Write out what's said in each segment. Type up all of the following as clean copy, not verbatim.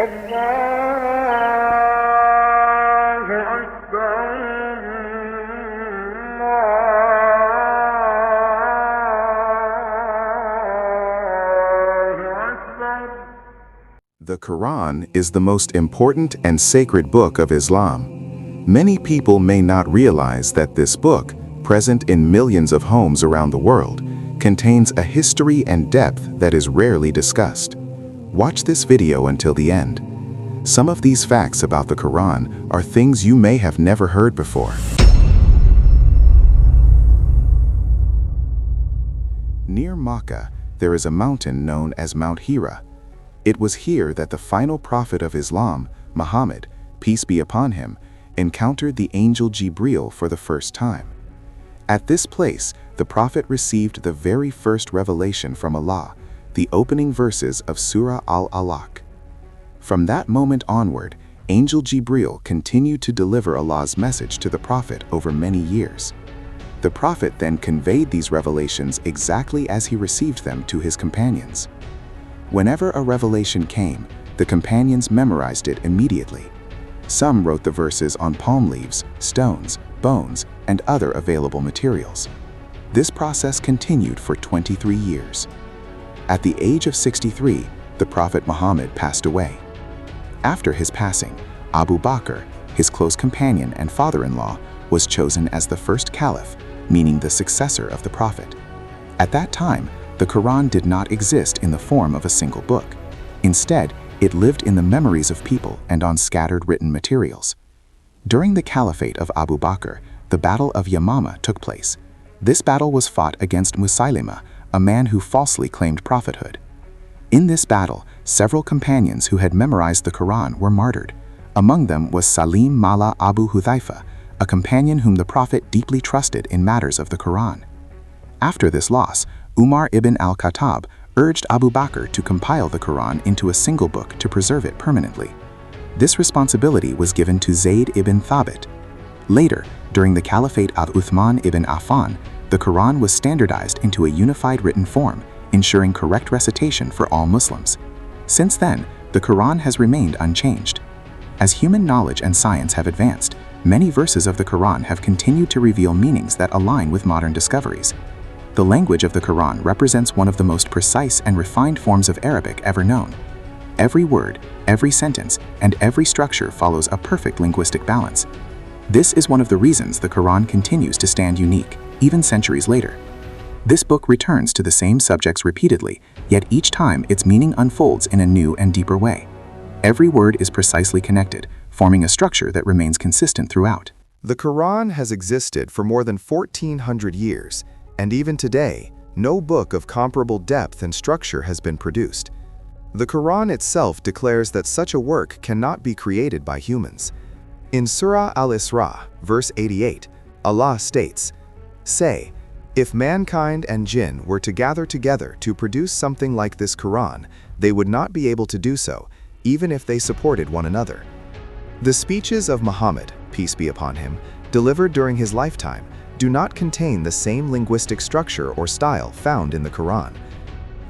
The Quran is the most important and sacred book of Islam. Many people may not realize that this book, present in millions of homes around the world, contains a history and depth that is rarely discussed. Watch this video until the end. Some of these facts about the Quran are things you may have never heard before. Near Makkah, there is a mountain known as Mount Hira. It was here that the final prophet of Islam, Muhammad, peace be upon him, encountered the angel Jibril for the first time. At this place, the prophet received the very first revelation from Allah, the opening verses of Surah Al-Alaq. From that moment onward, angel Jibril continued to deliver Allah's message to the prophet over many years. The prophet then conveyed these revelations exactly as he received them to his companions. Whenever a revelation came, the companions memorized it immediately. Some wrote the verses on palm leaves, stones, bones, and other available materials. This process continued for 23 years. At the age of 63, the Prophet Muhammad passed away. After his passing, Abu Bakr, his close companion and father-in-law, was chosen as the first caliph, meaning the successor of the Prophet. At that time, the Quran did not exist in the form of a single book. Instead, it lived in the memories of people and on scattered written materials. During the caliphate of Abu Bakr, the Battle of Yamama took place. This battle was fought against Musaylima, a man who falsely claimed prophethood. In this battle, several companions who had memorized the Quran were martyred. Among them was Salim Mala Abu Hudhaifa, a companion whom the Prophet deeply trusted in matters of the Quran. After this loss, Umar ibn al-Khattab urged Abu Bakr to compile the Quran into a single book to preserve it permanently. This responsibility was given to Zayd ibn Thabit. Later, during the caliphate of Uthman ibn Affan, the Quran was standardized into a unified written form, ensuring correct recitation for all Muslims. Since then, the Quran has remained unchanged. As human knowledge and science have advanced, many verses of the Quran have continued to reveal meanings that align with modern discoveries. The language of the Quran represents one of the most precise and refined forms of Arabic ever known. Every word, every sentence, and every structure follows a perfect linguistic balance. This is one of the reasons the Quran continues to stand unique, even centuries later. This book returns to the same subjects repeatedly, yet each time its meaning unfolds in a new and deeper way. Every word is precisely connected, forming a structure that remains consistent throughout. The Quran has existed for more than 1,400 years, and even today, no book of comparable depth and structure has been produced. The Quran itself declares that such a work cannot be created by humans. In Surah Al-Isra, verse 88, Allah states, "Say, if mankind and jinn were to gather together to produce something like this Quran, they would not be able to do so, even if they supported one another." The speeches of Muhammad, peace be upon him, delivered during his lifetime, do not contain the same linguistic structure or style found in the Quran.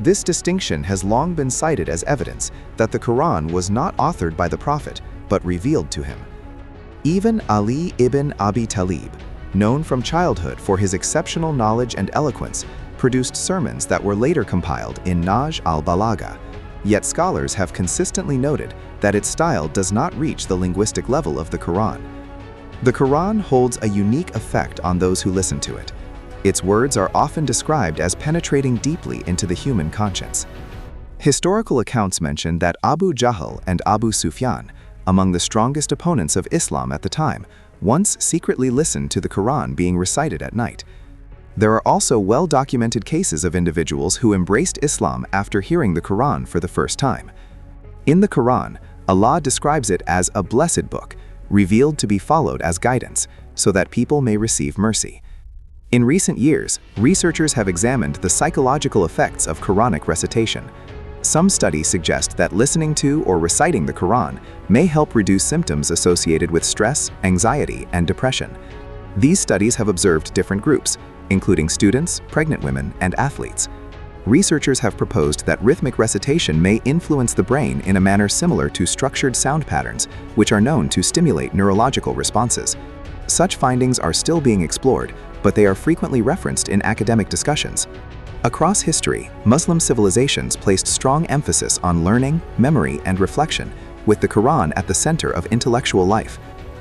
This distinction has long been cited as evidence that the Quran was not authored by the Prophet, but revealed to him. Even Ali ibn Abi Talib, known from childhood for his exceptional knowledge and eloquence, produced sermons that were later compiled in Nahj al-Balagha. Yet scholars have consistently noted that its style does not reach the linguistic level of the Quran. The Quran holds a unique effect on those who listen to it. Its words are often described as penetrating deeply into the human conscience. Historical accounts mention that Abu Jahl and Abu Sufyan, among the strongest opponents of Islam at the time, once secretly listened to the Quran being recited at night. There are also well-documented cases of individuals who embraced Islam after hearing the Quran for the first time. In the Quran, Allah describes it as a blessed book, revealed to be followed as guidance, so that people may receive mercy. In recent years, researchers have examined the psychological effects of Quranic recitation. Some studies suggest that listening to or reciting the Quran may help reduce symptoms associated with stress, anxiety, and depression. These studies have observed different groups, including students, pregnant women, and athletes. Researchers have proposed that rhythmic recitation may influence the brain in a manner similar to structured sound patterns, which are known to stimulate neurological responses. Such findings are still being explored, but they are frequently referenced in academic discussions. Across history, Muslim civilizations placed strong emphasis on learning, memory, and reflection, with the Qur'an at the center of intellectual life.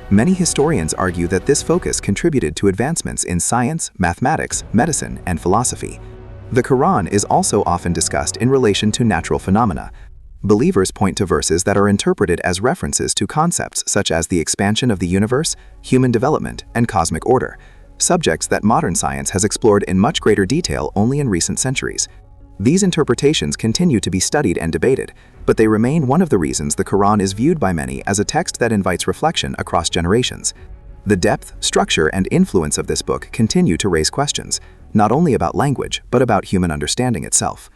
Many historians argue that this focus contributed to advancements in science, mathematics, medicine, and philosophy. The Qur'an is also often discussed in relation to natural phenomena. Believers point to verses that are interpreted as references to concepts such as the expansion of the universe, human development, and cosmic order, subjects that modern science has explored in much greater detail only in recent centuries. These interpretations continue to be studied and debated, but they remain one of the reasons the Qur'an is viewed by many as a text that invites reflection across generations. The depth, structure, and influence of this book continue to raise questions, not only about language, but about human understanding itself.